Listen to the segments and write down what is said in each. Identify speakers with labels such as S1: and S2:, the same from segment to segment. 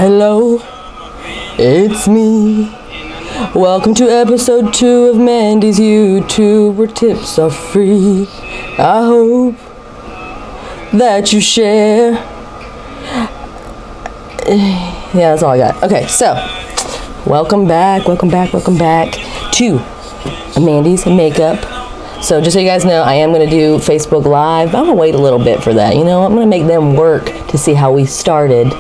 S1: Hello, it's me. Welcome to episode 2 of Mandy's YouTube, where tips are free. I hope that you share. Yeah, that's all I got. Okay, so welcome back to Mandy's Makeup. So just so you guys know, I am going to do Facebook Live. I'm going to wait a little bit for that. You know, I'm going to make them work to see how we started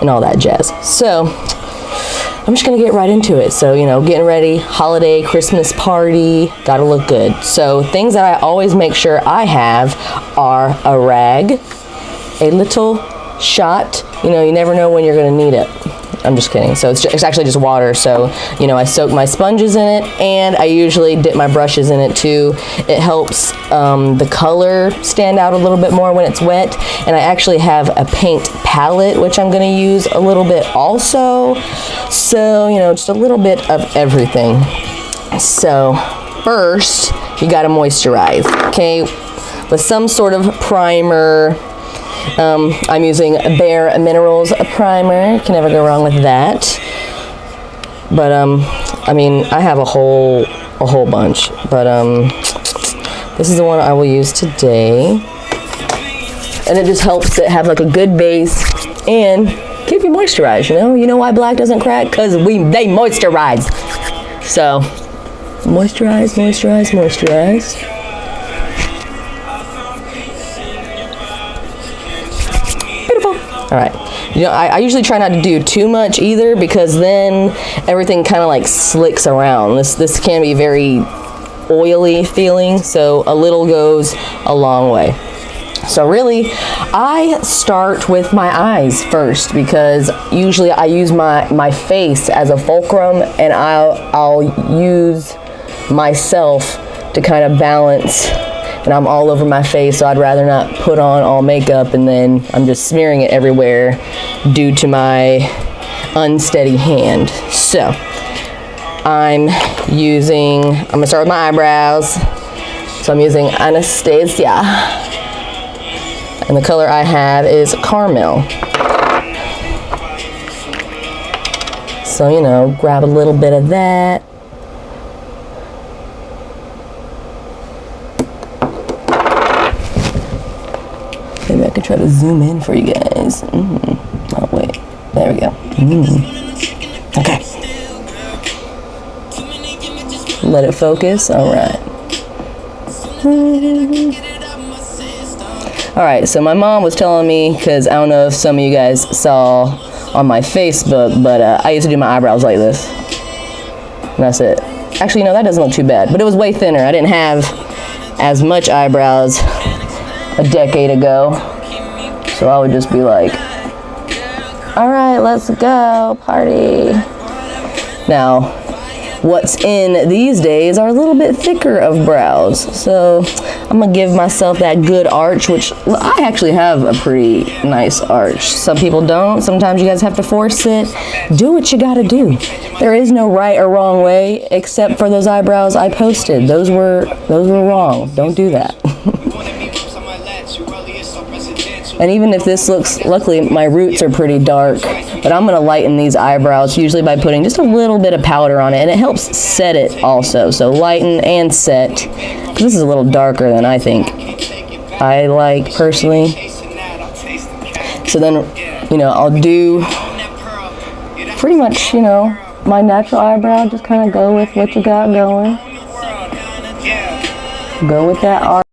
S1: and all that jazz. So I'm just going to get right into it. So, you know, getting ready, holiday, Christmas party, got to look good. So things that I always make sure I have are a rag, a little shot. You know, you never know when you're going to need it. I'm just kidding. So it's actually just water. So, you know, I soak my sponges in it, and I usually dip my brushes in it too. It helps the color stand out a little bit more when it's wet. And I actually have a paint palette, which I'm going to use a little bit also. So, you know, just a little bit of everything. So first, you got to moisturize, okay, with some sort of primer. I'm using Bare Minerals primer. Can never go wrong with that. But I mean, I have a whole bunch. But this is the one I will use today, and it just helps it have like a good base and keep you moisturized. You know why black doesn't crack? Because they moisturize. So moisturize. All right, you know, I usually try not to do too much either, because then everything kind of like slicks around. This can be very oily feeling, so a little goes a long way. So really, I start with my eyes first, because usually I use my face as a fulcrum, and I'll use myself to kind of balance. And I'm all over my face, so I'd rather not put on all makeup and then I'm just smearing it everywhere due to my unsteady hand. So I'm gonna start with my eyebrows. So I'm using Anastasia, and the color I have is Carmel. So, you know, grab a little bit of that. Maybe I could try to zoom in for you guys. Oh, wait. There we go. Okay. Let it focus. All right. All right, so my mom was telling me, because I don't know if some of you guys saw on my Facebook, but I used to do my eyebrows like this. And that's it. Actually, no, that doesn't look too bad, but it was way thinner. I didn't have as much eyebrows a decade ago, so I would just be like, all right, let's go party. Now what's in these days are a little bit thicker of brows, so I'm gonna give myself that good arch, which I actually have a pretty nice arch. Some people don't. Sometimes you guys have to force it. Do what you gotta do. There is no right or wrong way, except for those eyebrows I posted. Those were wrong. Don't do that. And even if this looks, luckily my roots are pretty dark, but I'm going to lighten these eyebrows usually by putting just a little bit of powder on it, and it helps set it also. So lighten and set, because this is a little darker than I think I like personally. So then, you know, I'll do pretty much, you know, my natural eyebrow. Just kind of go with what you got going. Go with that arch.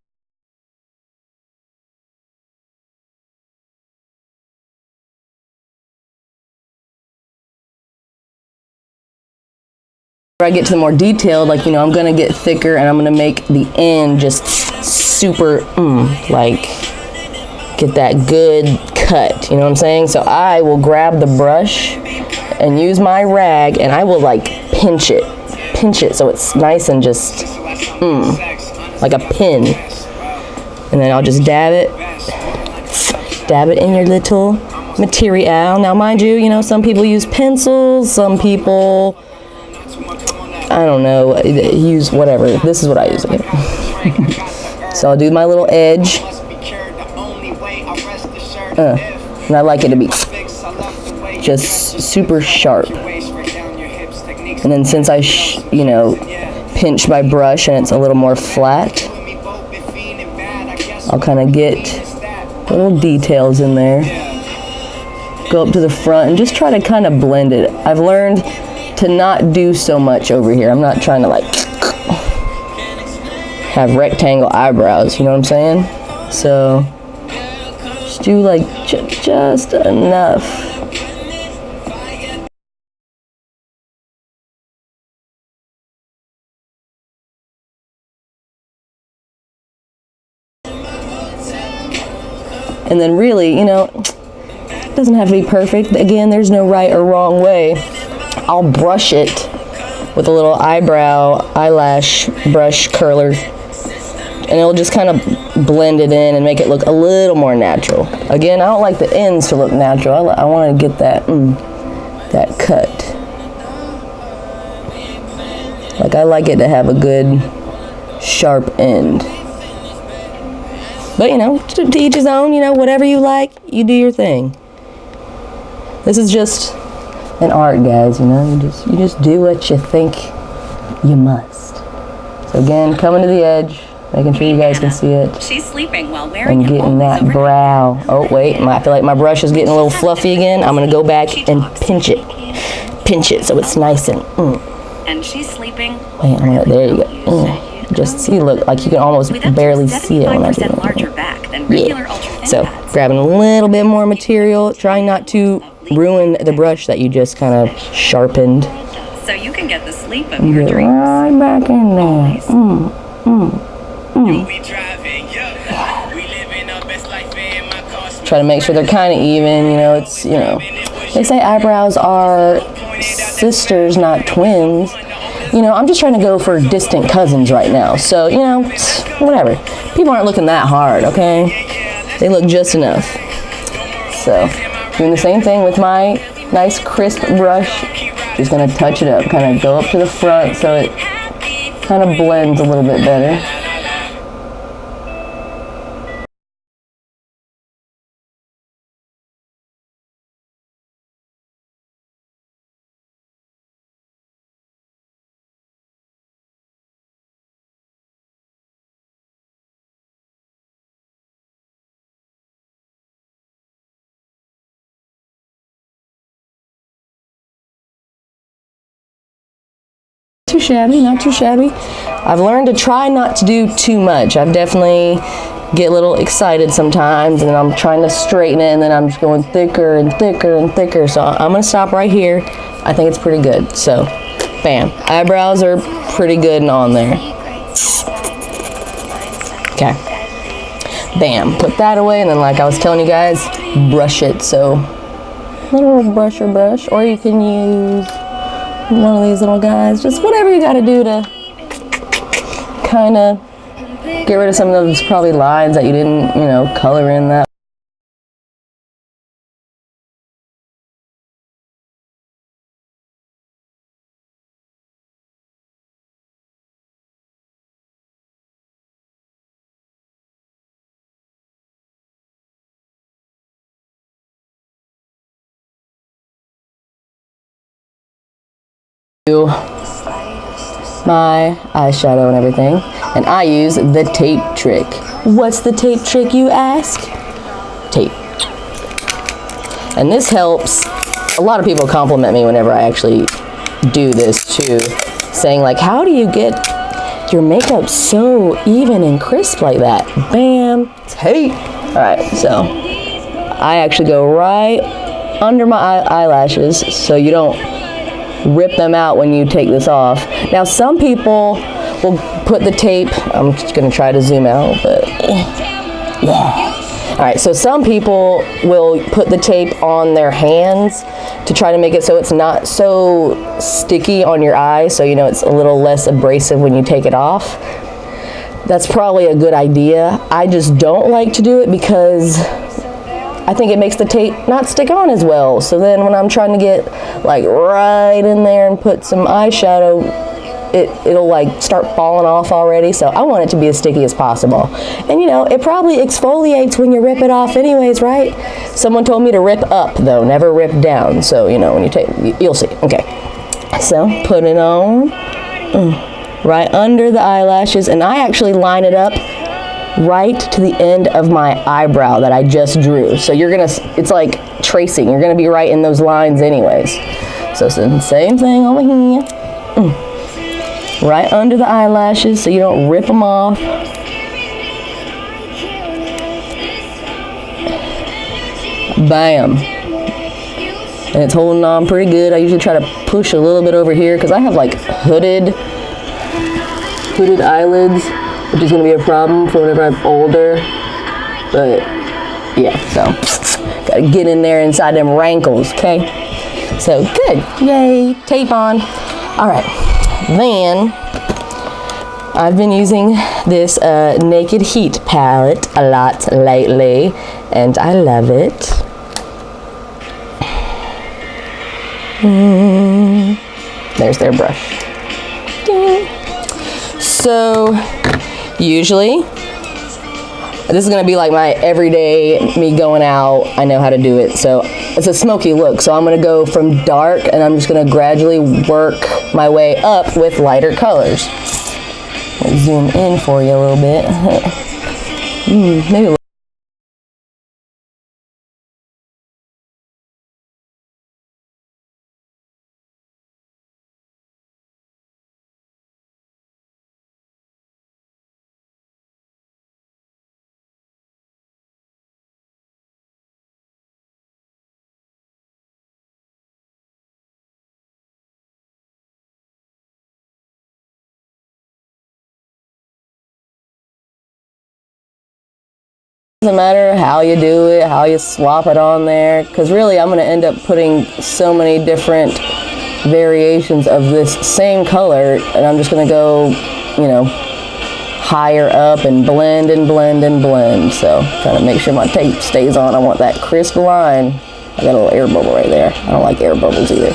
S1: I get to the more detailed, like, you know, I'm gonna get thicker, and I'm gonna make the end just super, like, get that good cut, you know what I'm saying? So I will grab the brush and use my rag, and I will like pinch it so it's nice and just, like a pin. And then I'll just dab it in your little material. Now mind you, you know, some people use pencils, some people, I don't know, use whatever. This is what I use. Okay. So I'll do my little edge. And I like it to be just super sharp. And then since I, you know, pinch my brush and it's a little more flat, I'll kind of get little details in there. Go up to the front and just try to kind of blend it. I've learned to not do so much over here. I'm not trying to like have rectangle eyebrows, you know what I'm saying? So just do like just enough. And then really, you know, it doesn't have to be perfect. Again, there's no right or wrong way. I'll brush it with a little eyebrow eyelash brush curler, and it'll just kind of blend it in and make it look a little more natural. Again, I don't like the ends to look natural. I want to get that that cut. Like, I like it to have a good sharp end. But, you know, to each his own, you know, whatever you like, you do your thing. This is just an art, guys, you know, you just do what you think you must. So again, coming to the edge, making sure you guys can see it.
S2: She's sleeping while wearing
S1: and getting that brow. Oh, wait, I feel like my brush is getting a little fluffy again. I'm gonna go back and pinch it so it's nice and
S2: And she's sleeping.
S1: Wait, there you go. Just see, look, like you can almost barely see it when I do it.
S2: Larger back than regular ultra thin
S1: So
S2: pads.
S1: grabbing a little bit more material, trying not to ruin the brush that you just kind of sharpened.
S2: So you can get the sleep of your
S1: Get
S2: dreams.
S1: right back in there. Try to make sure they're kind of even, you know, it's, you know, they say eyebrows are sisters, not twins. You know, I'm just trying to go for distant cousins right now. So, you know, whatever. People aren't looking that hard, okay? They look just enough. So, doing the same thing with my nice crisp brush. Just gonna touch it up, kind of go up to the front so it kind of blends a little bit better. Too shabby, not too shabby. I've learned to try not to do too much. I've definitely get a little excited sometimes, and I'm trying to straighten it, and then I'm just going thicker and thicker and thicker. So I'm gonna stop right here. I think it's pretty good. So, bam. Eyebrows are pretty good and on there. Okay. Bam. Put that away, and then like I was telling you guys, brush it. So, little brusher brush, or you can use one of these little guys, just whatever you got to do to kind of get rid of some of those probably lines that you didn't, you know, color in that. My eyeshadow and everything, and I use the tape trick. What's the tape trick, you ask? Tape. And this helps. A lot of people compliment me whenever I actually do this too, saying like, how do you get your makeup so even and crisp like that? Bam, tape. All right, so I actually go right under my eyelashes so you don't rip them out when you take this off. Now some people will put the tape, I'm just gonna try to zoom out, but yeah. All right, so some people will put the tape on their hands to try to make it so it's not so sticky on your eye, so you know it's a little less abrasive when you take it off. That's probably a good idea. I just don't like to do it because I think it makes the tape not stick on as well. So then when I'm trying to get like right in there and put some eyeshadow it'll like start falling off already. So I want it to be as sticky as possible. And you know, it probably exfoliates when you rip it off anyways, right? Someone told me to rip up though, never rip down. So you know, when you take, you'll see. Okay, so put it on right under the eyelashes, and I actually line it up right to the end of my eyebrow that I just drew. So you're gonna, it's like tracing, you're gonna be right in those lines anyways. So same thing over here, right under the eyelashes so you don't rip them off. Bam. And it's holding on pretty good. I usually try to push a little bit over here because I have like hooded eyelids, which is going to be a problem for whenever I'm older. But yeah, so gotta get in there inside them rankles, okay? So good, yay, tape on. All right, then I've been using this Naked Heat palette a lot lately, and I love it. There's their brush. Ding. So usually this is gonna be like my everyday me going out. I know how to do it. So it's a smoky look. So I'm gonna go from dark and I'm just gonna gradually work my way up with lighter colors. I'll zoom in for you a little bit. Maybe a little. Doesn't matter how you do it, how you swap it on there, because really I'm going to end up putting so many different variations of this same color, and I'm just going to go, you know, higher up and blend and blend and blend. So trying to make sure my tape stays on. I want that crisp line. I got a little air bubble right there. I don't like air bubbles either.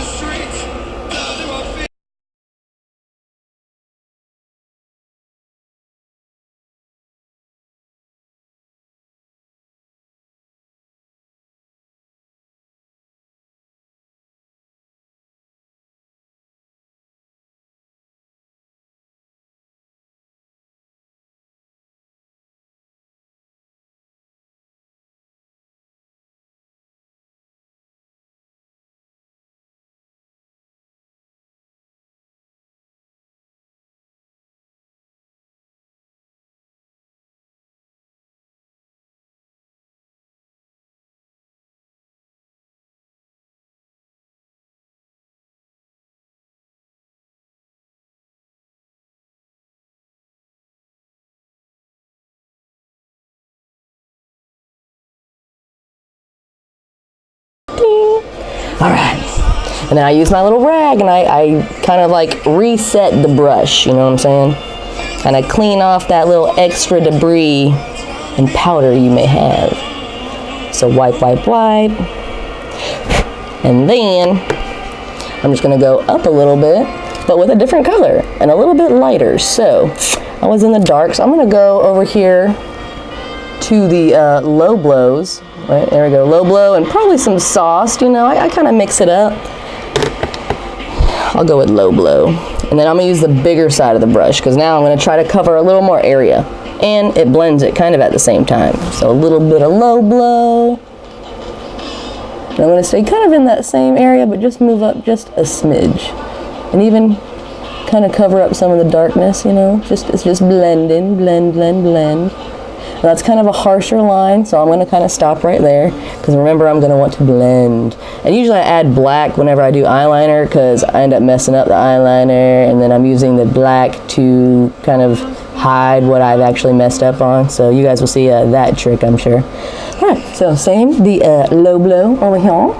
S1: All right, and then I use my little rag and I kind of like reset the brush, you know what I'm saying? Kind of clean off that little extra debris and powder you may have. So wipe, wipe, wipe. And then I'm just gonna go up a little bit, but with a different color and a little bit lighter. So I was in the dark, so I'm gonna go over here to the low blows. Right, there we go, low blow and probably some sauce, you know, I kind of mix it up. I'll go with low blow. And then I'm gonna use the bigger side of the brush because now I'm gonna try to cover a little more area. And it blends it kind of at the same time. So a little bit of low blow. And I'm gonna stay kind of in that same area, but just move up just a smidge. And even kind of cover up some of the darkness, you know, it's just blending, blend, blend, blend. That's kind of a harsher line, so I'm going to kind of stop right there because remember I'm going to want to blend. And usually I add black whenever I do eyeliner because I end up messing up the eyeliner, and then I'm using the black to kind of hide what I've actually messed up on. So you guys will see that trick, I'm sure. Alright, so same, the low blow over here.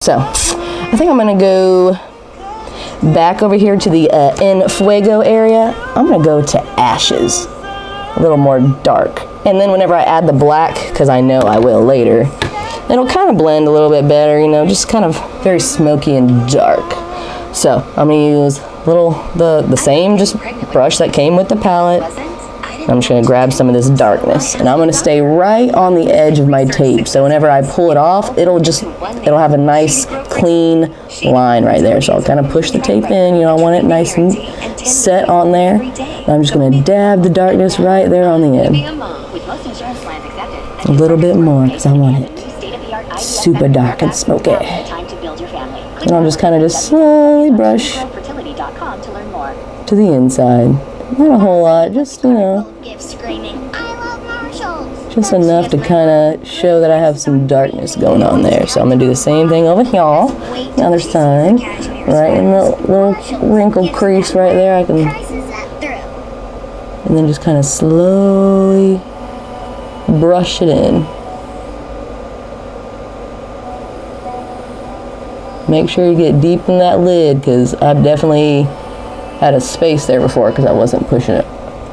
S1: So, I think I'm gonna go back over here to the En Fuego area. I'm gonna go to Ashes, a little more dark. And then whenever I add the black, because I know I will later, it'll kind of blend a little bit better, you know, just kind of very smoky and dark. So, I'm gonna use the same just brush that came with the palette. I'm just gonna grab some of this darkness, and I'm gonna stay right on the edge of my tape. So whenever I pull it off, it'll have a nice clean line right there. So I'll kind of push the tape in, you know, I want it nice and set on there. And I'm just gonna dab the darkness right there on the end. A little bit more, because I want it super dark and smoky. And I'll just kind of slowly brush to the inside. Not a whole lot, just, you know, just enough to kind of show that I have some darkness going on there. So I'm going to do the same thing over here, the other side, right in the little wrinkle crease right there. I can, and then just kind of slowly brush it in. Make sure you get deep in that lid, because I've definitely had a space there before because I wasn't pushing it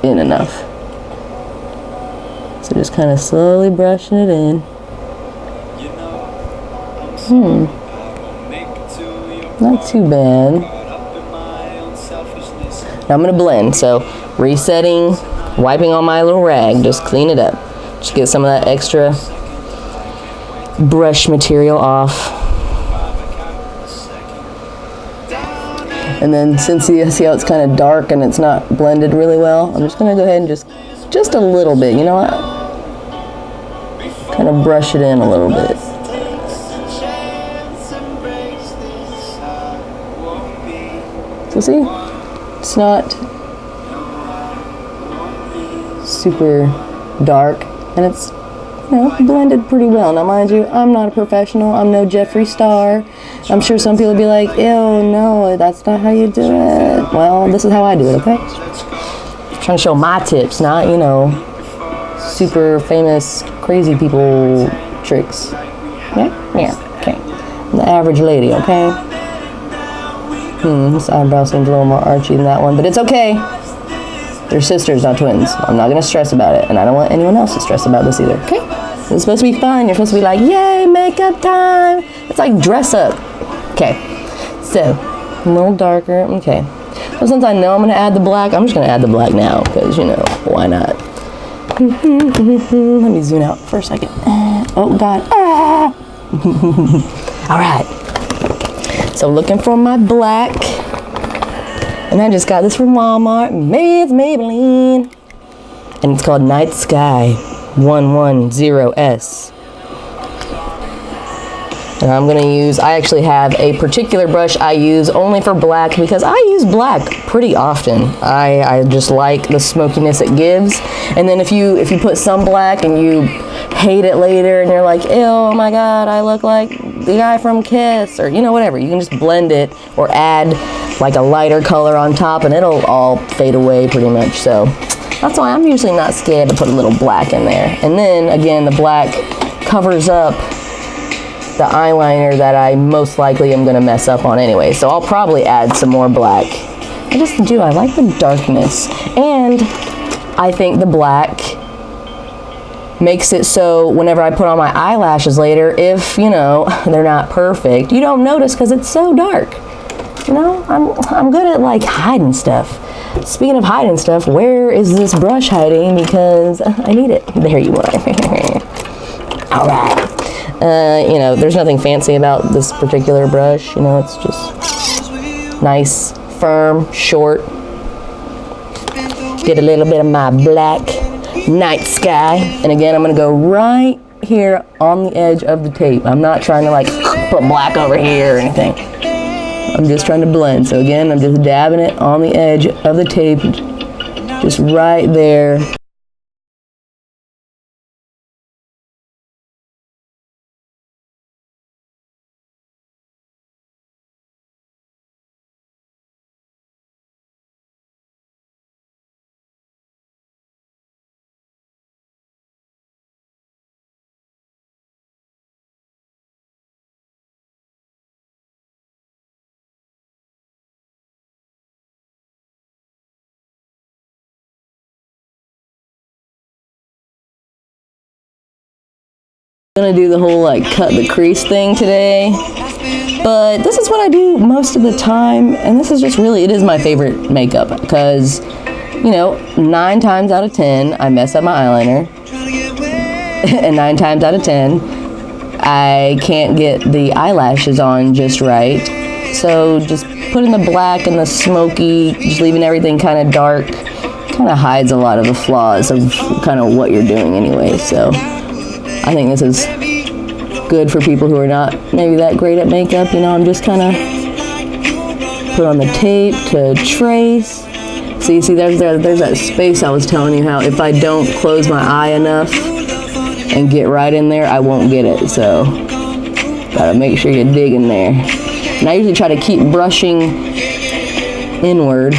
S1: in enough. So just kind of slowly brushing it in. Not too bad. Now I'm going to blend. So resetting, wiping on my little rag, just clean it up. Just get some of that extra brush material off. And then since you see how it's kind of dark and it's not blended really well, I'm just going to go ahead and just a little bit, you know what? Kind of brush it in a little bit. So see, it's not super dark, and it's, you know, blended pretty well. Now mind you, I'm not a professional, I'm no Jeffree Star. I'm sure some people would be like, ew, no, that's not how you do it. Well, this is how I do it, okay? I'm trying to show my tips, not, you know, super famous, crazy people tricks. Yeah? Yeah, okay. I'm the average lady, okay? This eyebrow seems a little more archy than that one, but it's okay. They're sisters, not twins. I'm not going to stress about it, and I don't want anyone else to stress about this either, okay? It's supposed to be fun. You're supposed to be like, yay, makeup time. It's like dress up. Okay, so a little darker. Okay, so since I know I'm going to add the black, I'm just going to add the black now because, you know, why not? Let me zoom out for a second. Oh, God. All right. So looking for my black. And I just got this from Walmart. Maybe it's Maybelline. And it's called Night Sky 110S. And I'm going to use, I actually have a particular brush I use only for black because I use black pretty often. I just like the smokiness it gives. And then if you put some black and you hate it later and you're like, ew, oh my God, I look like the guy from Kiss, or, you know, whatever. You can just blend it or add like a lighter color on top and it'll all fade away pretty much. So that's why I'm usually not scared to put a little black in there. And then again, the black covers up the eyeliner that I most likely am going to mess up on anyway. So I'll probably add some more black. I like the darkness. And I think the black makes it so whenever I put on my eyelashes later, if, you know, they're not perfect, you don't notice because it's so dark. You know, I'm good at like hiding stuff. Speaking of hiding stuff, where is this brush hiding? Because I need it. There you are. All right. You know, there's nothing fancy about this particular brush. You know, it's just nice, firm, short. Get a little bit of my black Night Sky. And again, I'm going to go right here on the edge of the tape. I'm not trying to like put black over here or anything. I'm just trying to blend. So again, I'm just dabbing it on the edge of the tape, just right there. gonna do the whole like cut the crease thing today, but this is what I do most of the time, and this is just really, it is my favorite makeup because, you know, 9 times out of 10 I mess up my eyeliner, and 9 times out of 10 I can't get the eyelashes on just right. So just putting the black and the smoky, just leaving everything kind of dark, kind of hides a lot of the flaws of kind of what you're doing anyway. So I think this is good for people who are not maybe that great at makeup. You know, I'm just kind of put on the tape to trace. See, there's that space I was telling you how if I don't close my eye enough and get right in there, I won't get it. So gotta make sure you dig in there. And I usually try to keep brushing inward.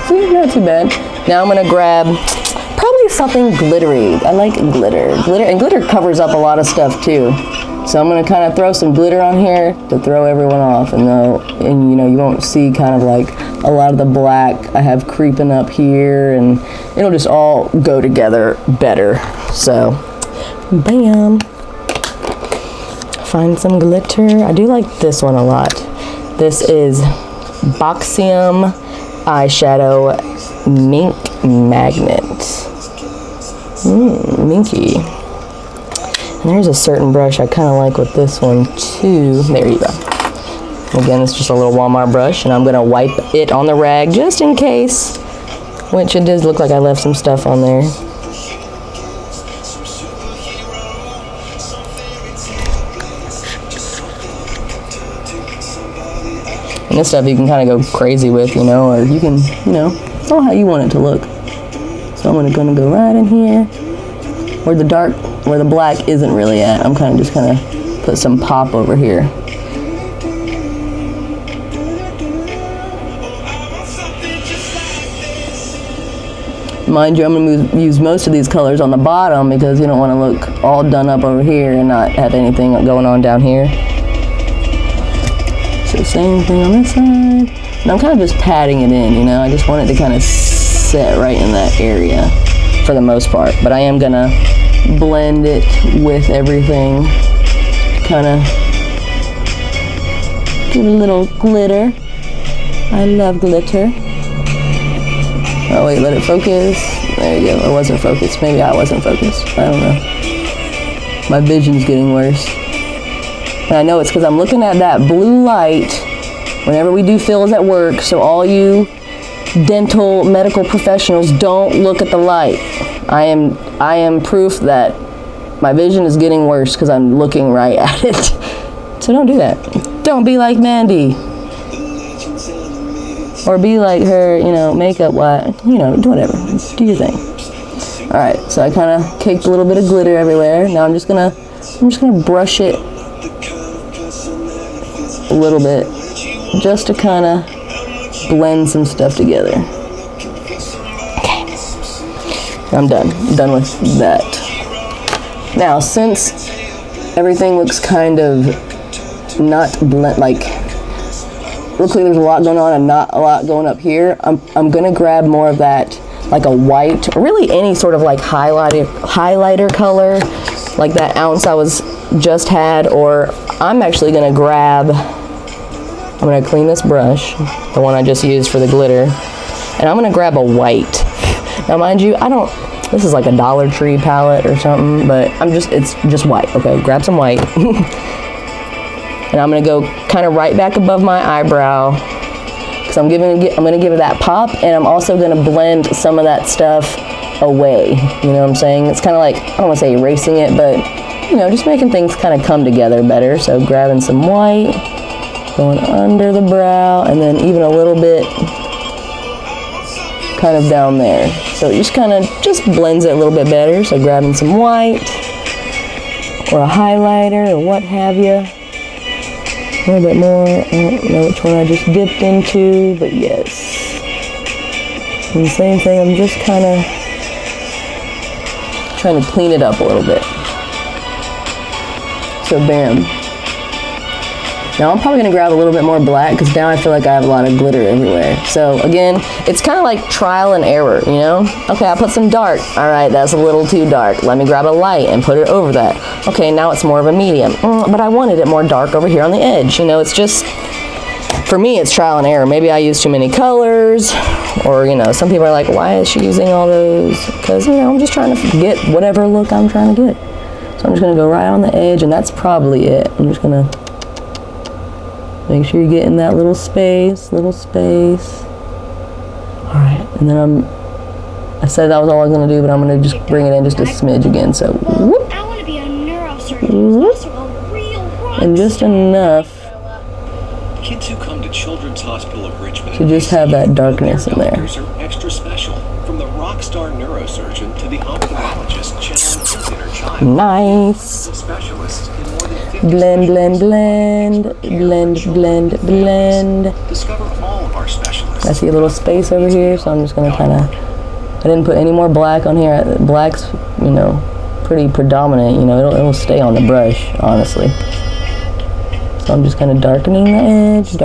S1: See, not too bad. Now I'm gonna grab probably something glittery. I like glitter. And glitter covers up a lot of stuff too. So I'm gonna kind of throw some glitter on here to throw everyone off, and you know, you won't see kind of like a lot of the black I have creeping up here, and it'll just all go together better. So, bam. Find some glitter. I do like this one a lot. This is BUXOM Eyeshadow Mink Magnet. Minky. And there's a certain brush I kind of like with this one too. There you go. Again, it's just a little Walmart brush, and I'm going to wipe it on the rag just in case, which it does look like I left some stuff on there. And this stuff you can kind of go crazy with, you know, or you can, you know, it's all how you want it to look. So I'm gonna go right in here where the black isn't really at. I'm just kind of put some pop over here. Mind you, I'm gonna use most of these colors on the bottom because you don't want to look all done up over here and not have anything going on down here. So same thing on this side. And I'm kind of just patting it in, you know. I just want it to kind of set right in that area for the most part. But I am gonna blend it with everything. Kind of give it a little glitter. I love glitter. Oh wait, let it focus. There you go. It wasn't focused. Maybe I wasn't focused. I don't know. My vision's getting worse. And I know it's because I'm looking at that blue light whenever we do fills at work. So all you dental medical professionals, don't look at the light. I am proof that my vision is getting worse because I'm looking right at it. So don't do that. Don't be like Mandy. Or be like her, you know, makeup wise, you know, do whatever. Do your thing. Alright, so I kind of caked a little bit of glitter everywhere. Now I'm just gonna brush it a little bit just to kind of blend some stuff together. Okay. I'm done. I'm done with that. Now, since everything looks kind of not blend, like, looks like there's a lot going on and not a lot going up here, I'm gonna grab more of that, like a white, or really any sort of like highlighter color, like that ounce I was just had, or I'm actually gonna grab, I'm gonna clean this brush, the one I just used for the glitter, and I'm gonna grab a white. Now mind you, this is like a Dollar Tree palette or something, but it's just white. Okay, grab some white. And I'm gonna go kind of right back above my eyebrow, because I'm gonna give it that pop, and I'm also gonna blend some of that stuff away. You know what I'm saying? It's kind of like, I don't wanna say erasing it, but you know, just making things kind of come together better. So grabbing some white, going under the brow, and then even a little bit kind of down there. So it just kind of blends it a little bit better. So grabbing some white or a highlighter or what have you. A little bit more. I don't know which one I just dipped into, but yes. And the same thing, I'm just kind of trying to clean it up a little bit. So bam. Now I'm probably gonna grab a little bit more black, because now I feel like I have a lot of glitter everywhere. So again, it's kind of like trial and error, you know? Okay, I put some dark. All right, that's a little too dark. Let me grab a light and put it over that. Okay, now it's more of a medium. But I wanted it more dark over here on the edge. You know, it's just, for me, it's trial and error. Maybe I use too many colors, or, you know, some people are like, why is she using all those? Because, you know, I'm just trying to get whatever look I'm trying to get. So I'm just gonna go right on the edge, and that's probably it. I'm just gonna make sure you get in that little space. All right, and then I said that was all I was gonna do, but I'm gonna just bring it in just a smidge again. So, whoop,
S3: I want to be a neurosurgeon who's also a real rock
S1: and just enough
S4: Kids who come to Children's Hospital of Richmond
S1: to just have that darkness in there.
S4: doctors are extra special. From the rock star neurosurgeon to the ophthalmologist channeling his inner child.
S1: Nice.
S4: The specialists in more than 50
S1: Blend, blend, blend, blend, blend, blend.
S4: Discover all of our specialists.
S1: I see a little space over here, so I'm just gonna kind of, I didn't put any more black on here. Black's, you know, pretty predominant, you know, it'll stay on the brush, honestly. So I'm just kind of darkening the edge,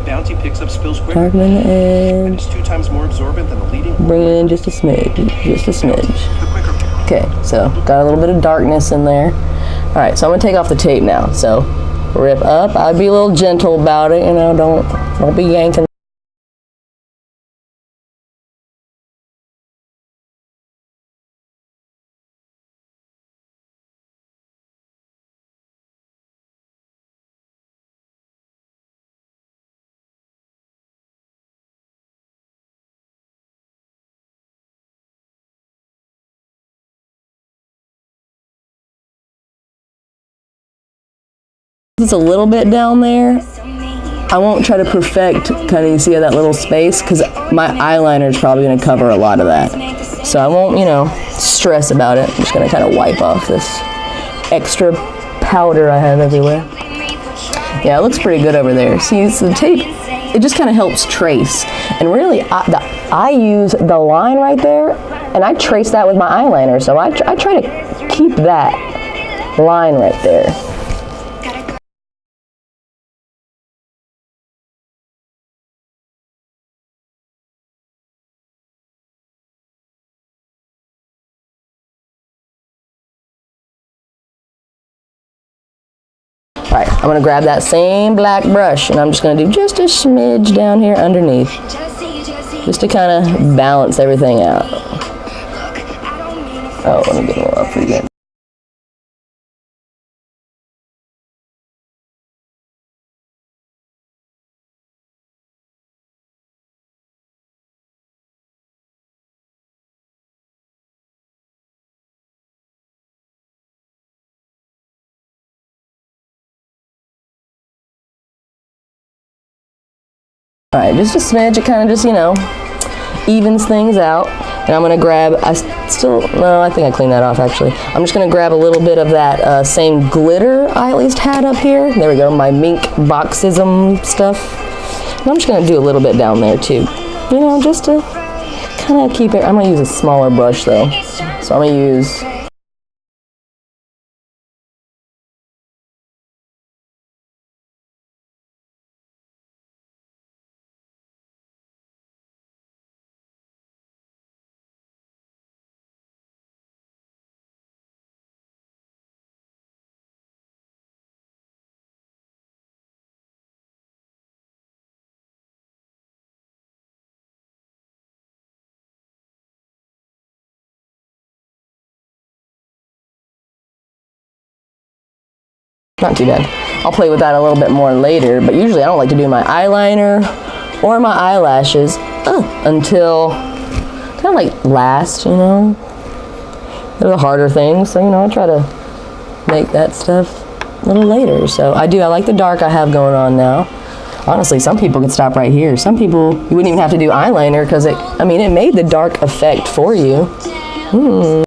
S4: Bounty picks up spills quicker.
S1: darkening the
S4: And
S1: edge,
S4: it's 2 times more absorbent than the leading.
S1: bring it in just a smidge.
S4: The quicker pick.
S1: Okay, so got a little bit of darkness in there. All right, so I'm gonna take off the tape now. So rip up. I'd be a little gentle about it, you know, don't be yanking. It's a little bit down there. I won't try to perfect, kind of, you see that little space, because my eyeliner is probably going to cover a lot of that. So I won't, you know, stress about it. I'm just going to kind of wipe off this extra powder I have everywhere. Yeah, it looks pretty good over there. See, it's the tape, it just kind of helps trace. And really, I use the line right there, and I trace that with my eyeliner. So I try to keep that line right there. All right, I'm gonna grab that same black brush, and I'm just gonna do just a smidge down here underneath, just to kind of balance everything out. Oh, let me get a little up again. All right, just a smidge. It kind of just, you know, evens things out. And I'm gonna grab, I think I cleaned that off actually. I'm just gonna grab a little bit of that same glitter I at least had up here. There we go, my Mink BUXOM stuff. And I'm just gonna do a little bit down there too. You know, just to kind of keep it. I'm gonna use a smaller brush though. So I'm gonna use not too bad. I'll play with that a little bit more later, but usually I don't like to do my eyeliner or my eyelashes until kind of like last, you know. They're the harder things, so you know, I try to make that stuff a little later. So I like the dark I have going on now. Honestly, some people could stop right here. Some people, you wouldn't even have to do eyeliner because it made the dark effect for you.